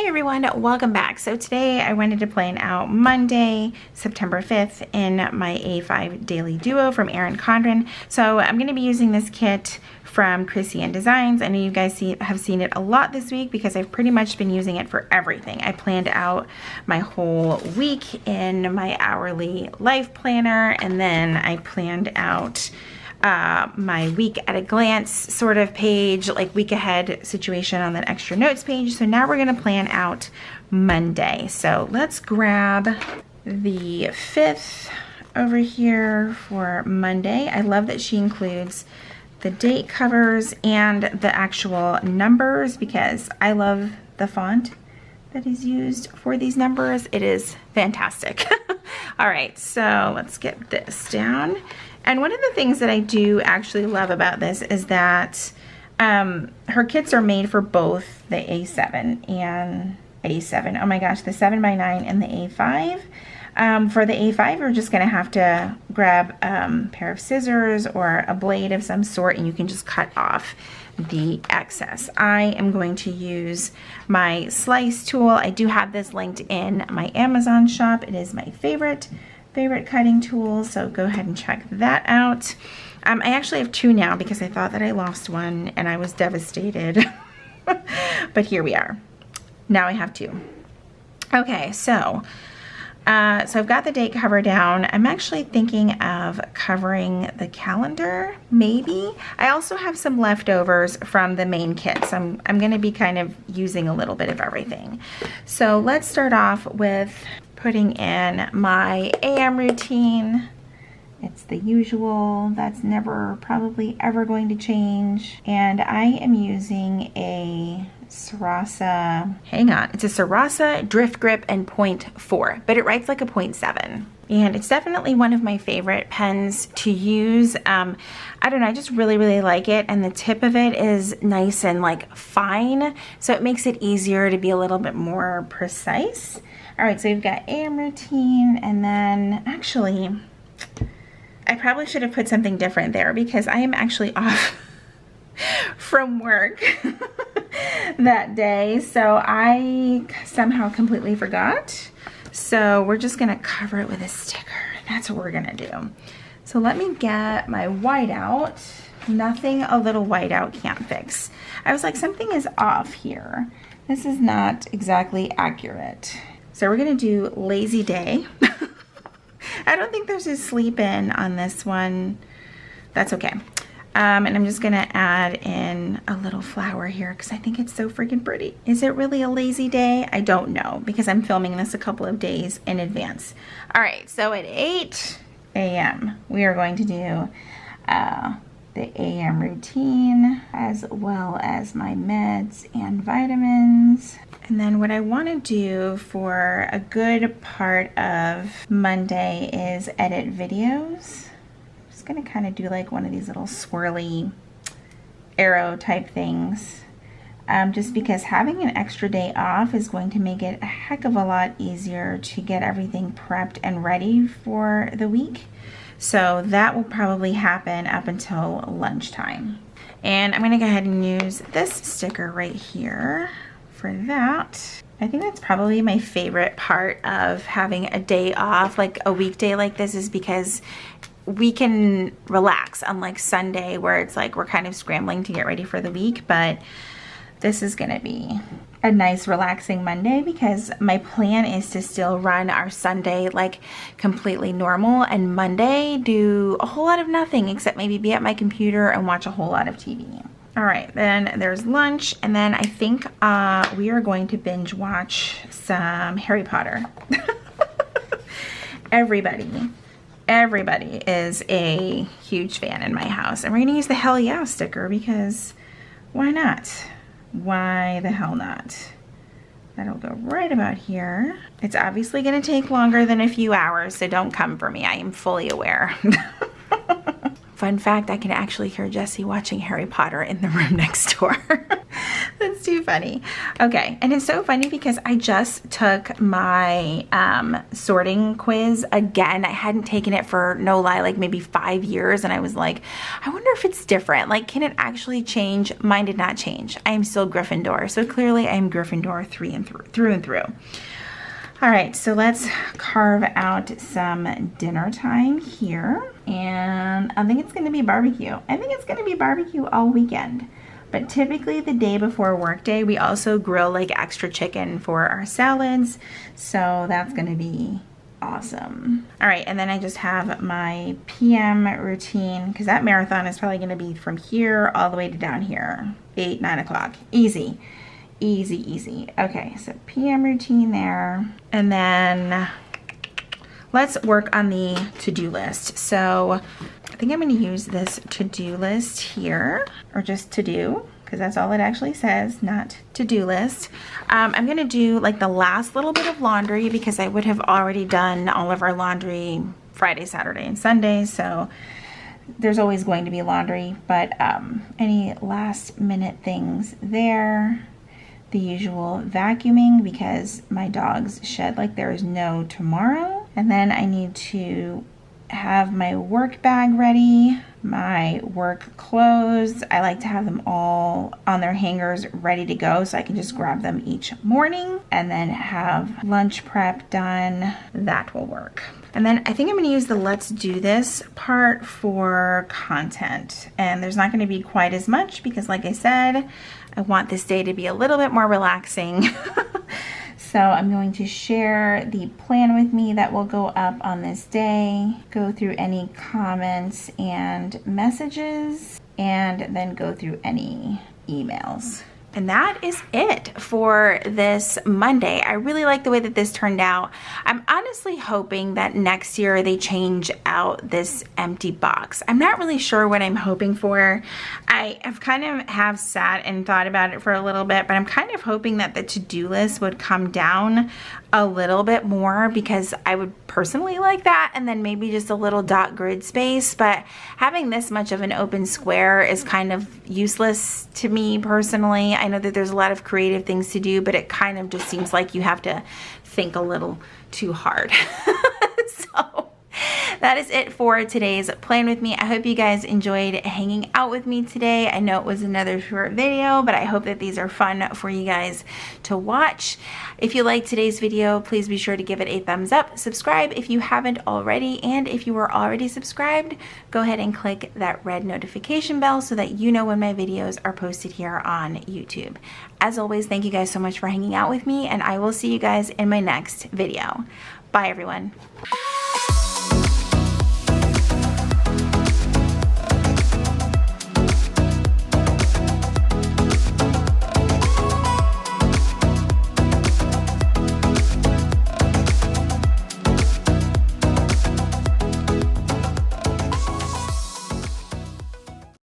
everyone, welcome back. So today I wanted to plan out Monday, September 5th in my A5 Daily Duo from Erin Condren. So I'm going to be using this kit from Chrissy and Designs. I know you guys have seen it a lot this week because I've pretty much been using it for everything. I planned out my whole week in my hourly life planner, and then I planned out my week at a glance sort of page, like week ahead situation on that extra notes page. So now we're going to plan out Monday. So let's grab the 5th over here for Monday. I love that she includes the date covers and the actual numbers because I love the font that is used for these numbers. It is fantastic. All right, so let's get this down. And one of the things that I do actually love about this is that her kits are made for both the A7 and A7. Oh my gosh, the 7x9 and the A5. For the A5, you're just going to have to grab a pair of scissors or a blade of some sort, and you can just cut off the excess. I am going to use my slice tool. I do have this linked in my Amazon shop. It is my favorite cutting tool, so go ahead and check that out. I actually have two now because I thought that I lost one and I was devastated. But here we are. Now I have two. Okay, so I've got the date cover down. I'm actually thinking of covering the calendar, maybe. I also have some leftovers from the main kit, so I'm going to be kind of using a little bit of everything. So let's start off with putting in my AM routine. It's the usual. That's never, probably ever going to change. And I am using a Sarasa, hang on, it's a Sarasa Drift Grip and 0.4, but it writes like a 0.7. And it's definitely one of my favorite pens to use. I don't know, I just really like it. And the tip of it is nice and like fine. So it makes it easier to be a little bit more precise. All right, so we've got AM routine, and then actually, I probably should have put something different there because I am actually off from work that day. So I somehow completely forgot. So we're just gonna cover it with a sticker. That's what we're gonna do. So let me get my whiteout. Nothing a little whiteout can't fix. I was like, something is off here. This is not exactly accurate. So we're gonna do lazy day. I don't think there's a sleep in on this one. That's okay. And I'm just gonna add in a little flower here because I think it's so freaking pretty. Is it really a lazy day? I don't know because I'm filming this a couple of days in advance. All right, so at 8 a.m. we are going to do the AM routine as well as my meds and vitamins. And then what I want to do for a good part of Monday is edit videos. I'm just going to kind of do like one of these little swirly arrow type things. Just because having an extra day off is going to make it a heck of a lot easier to get everything prepped and ready for the week. So that will probably happen up until lunchtime. And I'm going to go ahead and use this sticker right here for that. I think that's probably my favorite part of having a day off, like a weekday like this, is because we can relax, unlike Sunday where it's like we're kind of scrambling to get ready for the week. But this is gonna be a nice relaxing Monday because my plan is to still run our Sunday like completely normal, and Monday do a whole lot of nothing except maybe be at my computer and watch a whole lot of TV. All right, then there's lunch, and then I think we are going to binge watch some Harry Potter. Everybody is a huge fan in my house, and we're gonna use the hell yeah sticker because why not? Why the hell not? That'll go right about here. It's obviously gonna take longer than a few hours, so don't come for me. I am fully aware. Fun fact, I can actually hear Jesse watching Harry Potter in the room next door. That's That's too funny. Okay, and it's so funny because I just took my sorting quiz again. I hadn't taken it for, no lie, like maybe 5 years, and I was like, I wonder if it's different. Like, can it actually change? Mine did not change. I am still Gryffindor, so clearly I'm Gryffindor through and through. All right, so let's carve out some dinner time here, and I think it's gonna be barbecue. I think it's gonna be barbecue all weekend. But typically the day before work day, we also grill like extra chicken for our salads. So that's gonna be awesome. All right, and then I just have my PM routine, because that marathon is probably gonna be from here all the way to down here, 8, 9 o'clock. Easy, easy, easy. Okay, so PM routine there. And then let's work on the to-do list. So I think I'm going to use this to-do list here, or just to-do, because that's all it actually says, not to-do list. I'm going to do like the last little bit of laundry, because I would have already done all of our laundry Friday, Saturday, and Sunday, so there's always going to be laundry, but any last minute things there. The usual vacuuming, because my dogs shed like there is no tomorrow. And then I need to have my work bag ready, my work clothes. I like to have them all on their hangers ready to go, so I can just grab them each morning, and then have lunch prep done. That will work. And then I think I'm gonna use the let's do this part for content. And there's not gonna be quite as much, because like I said, I want this day to be a little bit more relaxing. So I'm going to share the plan with me that will go up on this day, go through any comments and messages, and then go through any emails. And that is it for this Monday. I really like the way that this turned out. I'm honestly hoping that next year they change out this empty box. I'm not really sure what I'm hoping for. I have kind of sat and thought about it for a little bit, but I'm kind of hoping that the to-do list would come down a little bit more, because I would personally like that, and then maybe just a little dot grid space. But having this much of an open square is kind of useless to me personally. I know that there's a lot of creative things to do, but it kind of just seems like you have to think a little too hard. So that is it for today's plan with me. I hope you guys enjoyed hanging out with me today. I know it was another short video, but I hope that these are fun for you guys to watch. If you liked today's video, please be sure to give it a thumbs up. Subscribe if you haven't already, and if you were already subscribed, go ahead and click that red notification bell so that you know when my videos are posted here on YouTube. As always, thank you guys so much for hanging out with me, and I will see you guys in my next video. Bye, everyone.